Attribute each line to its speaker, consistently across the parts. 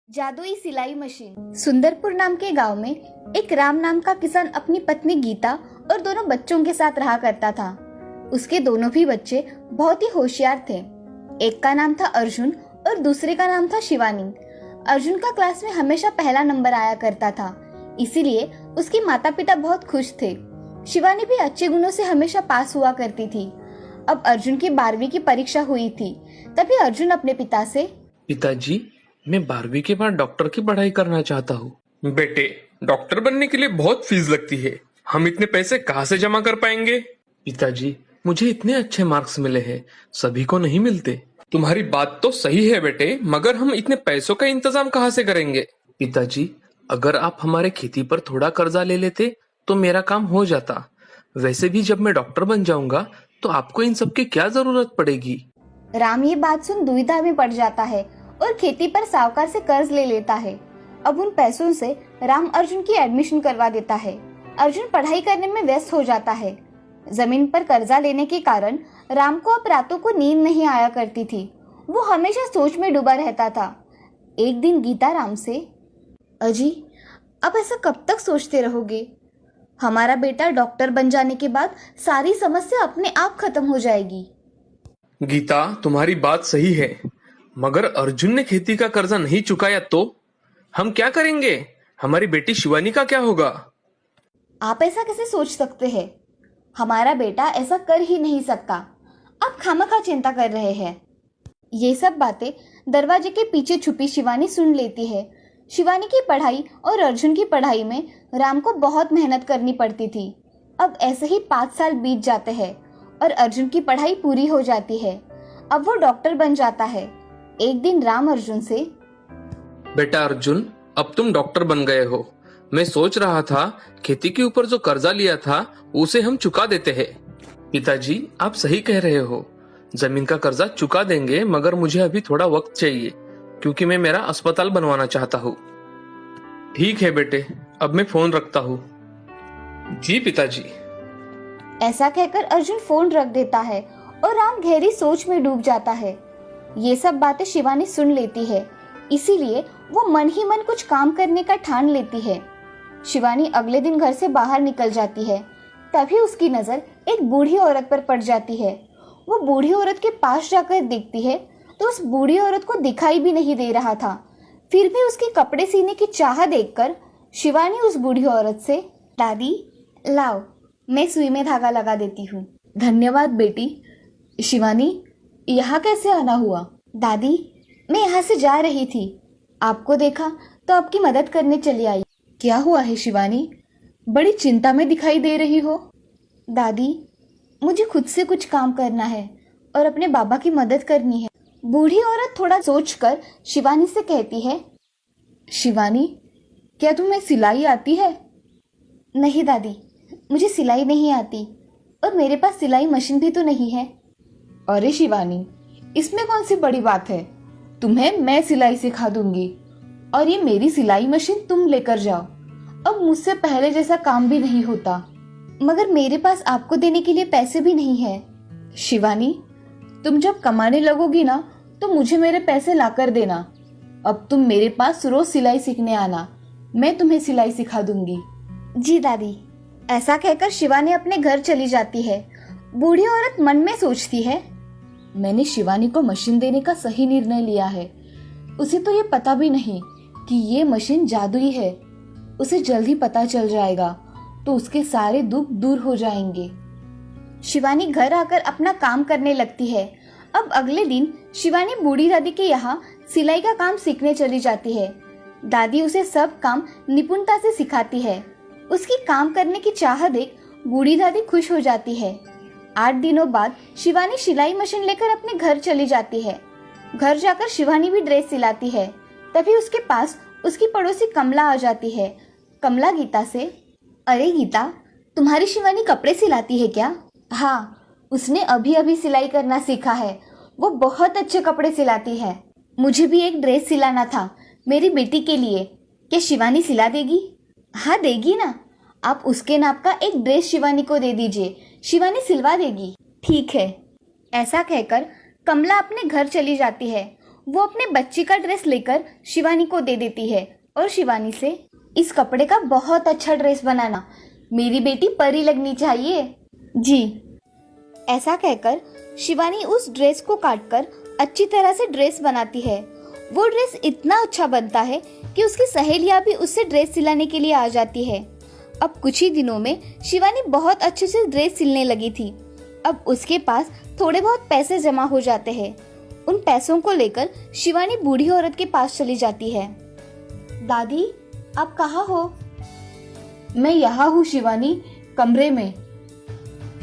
Speaker 1: जादुई सिलाई मशीन। सुंदरपुर नाम के गांव में एक राम नाम का किसान अपनी पत्नी गीता और दोनों बच्चों के साथ रहा करता था। उसके दोनों भी बच्चे बहुत ही होशियार थे। एक का नाम था अर्जुन और दूसरे का नाम था शिवानी। अर्जुन का क्लास में हमेशा पहला नंबर आया करता था, इसीलिए उसके माता पिता बहुत खुश थे। शिवानी भी अच्छे गुणों से हमेशा पास हुआ करती थी। अब अर्जुन की 12वीं की परीक्षा हुई थी। तभी अर्जुन अपने पिता से,
Speaker 2: पिताजी, मैं 12वीं के बाद डॉक्टर की पढ़ाई करना चाहता हूँ। बेटे, डॉक्टर बनने के लिए बहुत फीस लगती है, हम इतने पैसे कहाँ से जमा कर पाएंगे? पिताजी, मुझे इतने अच्छे मार्क्स मिले हैं, सभी को नहीं मिलते। तुम्हारी बात तो सही है बेटे, मगर हम इतने पैसों का इंतजाम कहाँ से करेंगे? पिताजी, अगर आप हमारे खेती पर थोड़ा कर्जा ले लेते तो मेरा काम हो जाता। वैसे भी जब मैं डॉक्टर बन जाऊंगा तो आपको इन सब की क्या जरूरत पड़ेगी?
Speaker 1: राम ये बात सुन दुविधा में पड़ जाता है और खेती पर साहूकार से कर्ज ले लेता है। अब उन पैसों से राम अर्जुन की एडमिशन करवा देता है। अर्जुन पढ़ाई करने में व्यस्त हो जाता है। जमीन पर कर्जा लेने के कारण राम को अब रातों को नींद नहीं आया करती थी। वो हमेशा सोच में डूबा रहता था। एक दिन गीता राम से, अजी, अब ऐसा कब तक सोचते रहोगे? हमारा बेटा डॉक्टर बन जाने के बाद सारी समस्या अपने आप खत्म हो जाएगी।
Speaker 2: गीता, तुम्हारी बात सही है, मगर अर्जुन ने खेती का कर्जा नहीं चुकाया तो हम क्या करेंगे? हमारी बेटी शिवानी का क्या होगा?
Speaker 1: आप ऐसा कैसे सोच सकते हैं? हमारा बेटा ऐसा कर ही नहीं सकता। आप खामखा चिंता कर रहे हैं। ये सब बातें दरवाजे के पीछे छुपी शिवानी सुन लेती है। शिवानी की पढ़ाई और अर्जुन की पढ़ाई में राम को बहुत मेहनत करनी पड़ती थी। अब ऐसे ही 5 साल बीत जाते हैं और अर्जुन की पढ़ाई पूरी हो जाती है। अब वो डॉक्टर बन जाता है। एक दिन राम अर्जुन से,
Speaker 2: बेटा अर्जुन, अब तुम डॉक्टर बन गए हो। मैं सोच रहा था खेती के ऊपर जो कर्जा लिया था उसे हम चुका देते हैं। पिताजी, आप सही कह रहे हो, जमीन का कर्जा चुका देंगे, मगर मुझे अभी थोड़ा वक्त चाहिए क्योंकि मैं मेरा अस्पताल बनवाना चाहता हूँ। ठीक है बेटे, अब मैं फोन रखता हूँ। जी पिताजी।
Speaker 1: ऐसा कहकर अर्जुन फोन रख देता है और राम गहरी सोच में डूब जाता है। ये सब बातें शिवानी सुन लेती है, इसीलिए वो मन ही मन कुछ काम करने का ठान लेती है। शिवानी अगले दिन घर से बाहर निकल जाती है। तभी उसकी नजर एक बूढ़ी औरत पर पड़ जाती है। वो बूढ़ी औरत के पास जाकर देखती है तो उस बूढ़ी औरत को दिखाई भी नहीं दे रहा था। फिर भी उसके कपड़े सीने की चाह देखकर शिवानी उस बूढ़ी औरत से, दादी, लाओ, मैं सुई में धागा लगा देती हूँ। धन्यवाद बेटी। शिवानी, यहाँ कैसे आना हुआ? दादी, मैं यहाँ से जा रही थी, आपको देखा तो आपकी मदद करने चली आई। क्या हुआ है शिवानी? बड़ी चिंता में दिखाई दे रही हो। दादी, मुझे खुद से कुछ काम करना है और अपने बाबा की मदद करनी है। बूढ़ी औरत थोड़ा सोचकर शिवानी से कहती है, शिवानी, क्या तुम्हें सिलाई आती है? नहीं दादी, मुझे सिलाई नहीं आती और मेरे पास सिलाई मशीन भी तो नहीं है। अरे शिवानी, इसमें कौन सी बड़ी बात है? तुम्हें मैं सिलाई सिखा दूंगी और ये मेरी सिलाई मशीन तुम लेकर जाओ। अब मुझसे पहले जैसा काम भी नहीं होता, मगर मेरे पास आपको देने के लिए पैसे भी नहीं है। शिवानी, तुम जब कमाने लगोगी ना तो मुझे मेरे पैसे लाकर देना। अब तुम मेरे पास रोज सिलाई सीखने आना, मैं तुम्हें सिलाई सिखा दूंगी। जी दादी। ऐसा कहकर शिवानी अपने घर चली जाती है। बूढ़ी औरत मन में सोचती है, मैंने शिवानी को मशीन देने का सही निर्णय लिया है। उसे तो ये पता भी नहीं कि ये मशीन जादुई है। उसे जल्द ही पता चल जाएगा तो उसके सारे दुख दूर हो जाएंगे। शिवानी घर आकर अपना काम करने लगती है। अब अगले दिन शिवानी बूढ़ी दादी के यहाँ सिलाई का काम सीखने चली जाती है। दादी उसे सब काम निपुणता से सिखाती है। उसकी काम करने की चाह देख बूढ़ी दादी खुश हो जाती है। 8 दिनों बाद शिवानी सिलाई मशीन लेकर अपने घर चली जाती है। घर जाकर शिवानी भी ड्रेस सिलाती है। तभी उसके पास उसकी पड़ोसी कमला आ जाती है। कमला गीता से, अरे गीता, तुम्हारी शिवानी कपड़े सिलाती है क्या? हाँ, उसने अभी अभी सिलाई करना सीखा है। वो बहुत अच्छे कपड़े सिलाती है। मुझे भी एक ड्रेस सिलाना था मेरी बेटी के लिए। क्या शिवानी सिला देगी? हाँ देगी ना। आप उसके नाप का एक ड्रेस शिवानी को दे दीजिए, शिवानी सिलवा देगी। ठीक है। ऐसा कहकर कमला अपने घर चली जाती है। वो अपने बच्ची का ड्रेस लेकर शिवानी को दे देती है और शिवानी से, इस कपड़े का बहुत अच्छा ड्रेस बनाना, मेरी बेटी परी लगनी चाहिए। जी। ऐसा कहकर शिवानी उस ड्रेस को काटकर अच्छी तरह से ड्रेस बनाती है। वो ड्रेस इतना अच्छा बनता है कि उसकी सहेलियां भी उससे ड्रेस सिलाने के लिए आ जाती है। अब कुछ ही दिनों में शिवानी बहुत अच्छे से ड्रेस सिलने लगी थी। अब उसके पास थोड़े बहुत पैसे जमा हो जाते हैं। उन पैसों को लेकर शिवानी बूढ़ी औरत के पास चली जाती है। दादी, आप कहाँ हो?
Speaker 3: मैं यहाँ हूँ शिवानी, कमरे में।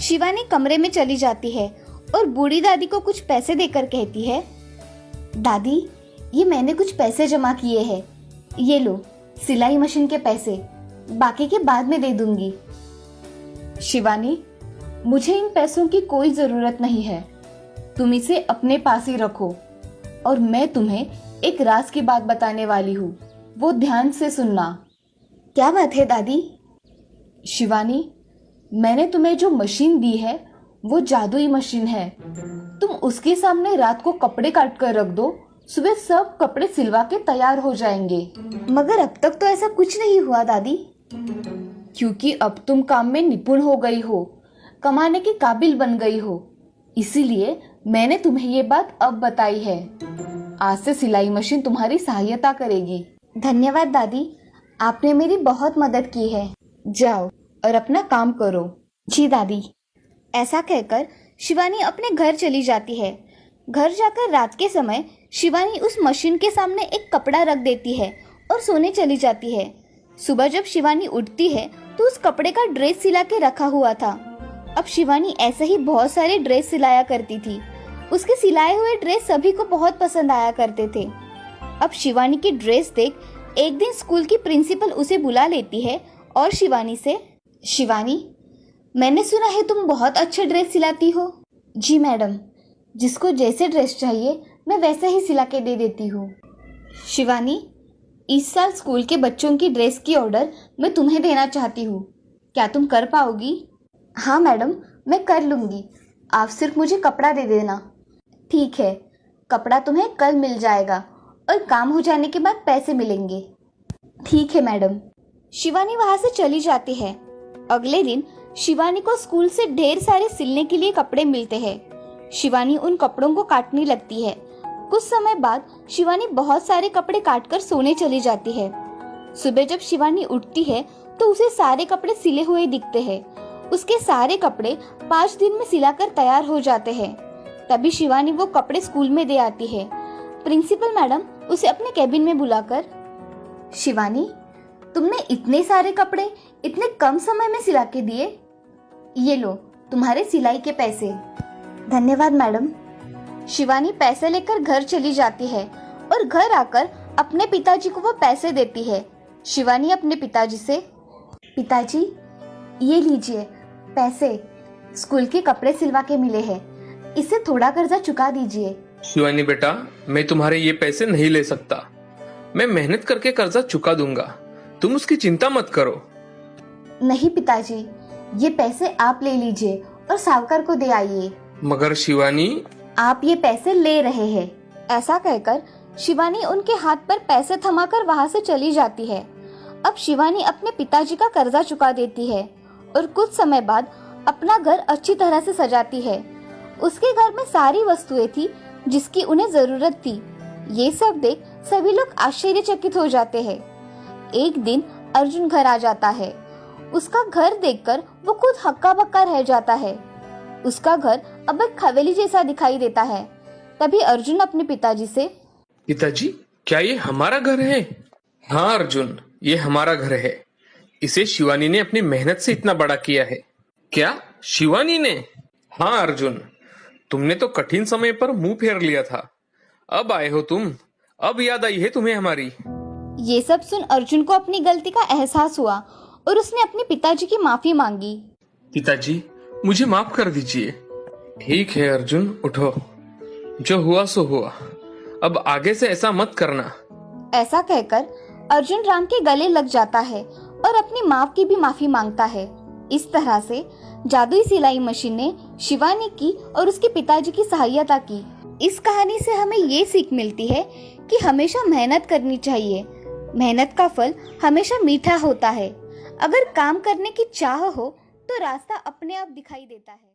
Speaker 1: शिवानी कमरे में चली जाती है और बूढ़ी दादी को कुछ पैसे देकर कहती है, दादी, ये मैंने कुछ पैसे जमा किए हैं, ये लो सिलाई मशीन के पैसे, बाकी के बाद में दे दूंगी।
Speaker 3: शिवानी, मुझे इन पैसों की कोई जरूरत नहीं है, तुम इसे अपने पास ही रखो। और मैं तुम्हें एक राज की बात बताने वाली हूँ, वो ध्यान से सुनना।
Speaker 1: क्या बात है दादी?
Speaker 3: शिवानी, मैंने तुम्हें जो मशीन दी है वो जादुई मशीन है। तुम उसके सामने रात को कपड़े काट कर रख दो, सुबह सब कपड़े सिलवा के तैयार हो जाएंगे।
Speaker 1: मगर अब तक तो ऐसा कुछ नहीं हुआ दादी।
Speaker 3: क्योंकि अब तुम काम में निपुण हो गई हो, कमाने के काबिल बन गई हो, इसीलिए मैंने तुम्हें ये बात अब बताई है। आज से सिलाई मशीन तुम्हारी सहायता करेगी।
Speaker 1: धन्यवाद दादी, आपने मेरी बहुत मदद की है।
Speaker 3: जाओ और अपना काम करो।
Speaker 1: जी दादी। ऐसा कहकर शिवानी अपने घर चली जाती है। घर जाकर रात के समय शिवानी उस मशीन के सामने एक कपड़ा रख देती है और सोने चली जाती है। सुबह जब शिवानी उठती है तो उस कपड़े का ड्रेस सिला के रखा हुआ था। अब शिवानी ऐसे ही बहुत सारे ड्रेस सिलाया करती थी। उसके सिलाए हुए ड्रेस सभी को बहुत पसंद आया करते थे। अब शिवानी की ड्रेस देख एक दिन स्कूल की प्रिंसिपल उसे बुला लेती है और शिवानी से, शिवानी, मैंने सुना है तुम बहुत अच्छे ड्रेस सिलाती हो। जी मैडम, जिसको जैसे ड्रेस चाहिए मैं वैसे ही सिला के दे देती हूँ। शिवानी, इस साल स्कूल के बच्चों की ड्रेस की ऑर्डर मैं तुम्हें देना चाहती हूँ, क्या तुम कर पाओगी? हाँ मैडम, मैं कर लूँगी, आप सिर्फ मुझे कपड़ा दे देना। ठीक है, कपड़ा तुम्हें कल मिल जाएगा और काम हो जाने के बाद पैसे मिलेंगे। ठीक है मैडम। शिवानी वहाँ से चली जाती है। अगले दिन शिवानी को स्कूल से ढेर सारे सिलने के लिए कपड़े मिलते हैं। शिवानी उन कपड़ों को काटने लगती है। कुछ समय बाद शिवानी बहुत सारे कपड़े काटकर सोने चली जाती है। सुबह जब शिवानी उठती है तो उसे सारे कपड़े सिले हुए दिखते हैं। उसके सारे कपड़े 5 दिन में सिलाकर तैयार हो जाते हैं। तभी शिवानी वो कपड़े स्कूल में दे आती है। प्रिंसिपल मैडम उसे अपने कैबिन में बुलाकर, शिवानी, तुमने इतने सारे कपड़े इतने कम समय में सिला के दिए, ये लो तुम्हारे सिलाई के पैसे। धन्यवाद मैडम। शिवानी पैसे लेकर घर चली जाती है और घर आकर अपने पिताजी को वो पैसे देती है। शिवानी अपने पिताजी से, पिताजी, ये लीजिए पैसे, स्कूल के कपड़े सिलवा के मिले हैं, इससे थोड़ा कर्जा चुका दीजिए।
Speaker 2: शिवानी बेटा, मैं तुम्हारे ये पैसे नहीं ले सकता। मैं मेहनत करके कर्जा चुका दूंगा, तुम उसकी चिंता मत करो।
Speaker 1: नहीं पिताजी, ये पैसे आप ले लीजिए और साहूकार को दे आइए।
Speaker 2: मगर शिवानी,
Speaker 1: आप ये पैसे ले रहे हैं। ऐसा कहकर शिवानी उनके हाथ पर पैसे थमाकर वहाँ से चली जाती है। अब शिवानी अपने पिताजी का कर्जा चुका देती है और कुछ समय बाद अपना घर अच्छी तरह से सजाती है। उसके घर में सारी वस्तुएं थी जिसकी उन्हें जरूरत थी। ये सब देख सभी लोग आश्चर्यचकित हो जाते हैं। एक दिन अर्जुन घर आ जाता है। उसका घर देखकर वो खुद हक्का बक्का रह जाता है। उसका घर अब एक हवेली जैसा दिखाई देता है। तभी अर्जुन अपने पिताजी से,
Speaker 2: पिताजी, क्या ये हमारा घर है? हाँ अर्जुन, ये हमारा घर है। इसे शिवानी ने अपनी मेहनत से इतना बड़ा किया है। क्या शिवानी ने? हाँ अर्जुन, तुमने तो कठिन समय पर मुंह फेर लिया था, अब आए हो तुम, अब याद आई है तुम्हें हमारी।
Speaker 1: ये सब सुन अर्जुन को अपनी गलती का एहसास हुआ और उसने अपने पिताजी की माफी मांगी।
Speaker 2: पिताजी, मुझे माफ कर दीजिए। ठीक है अर्जुन, उठो, जो हुआ सो हुआ, अब आगे से ऐसा मत करना।
Speaker 1: ऐसा कहकर अर्जुन राम के गले लग जाता है और अपनी माँ की भी माफी मांगता है। इस तरह से जादुई सिलाई मशीन ने शिवानी की और उसके पिताजी की सहायता की। इस कहानी से हमें ये सीख मिलती है कि हमेशा मेहनत करनी चाहिए। मेहनत का फल हमेशा मीठा होता है। अगर काम करने की चाह हो तो रास्ता अपने आप दिखाई देता है।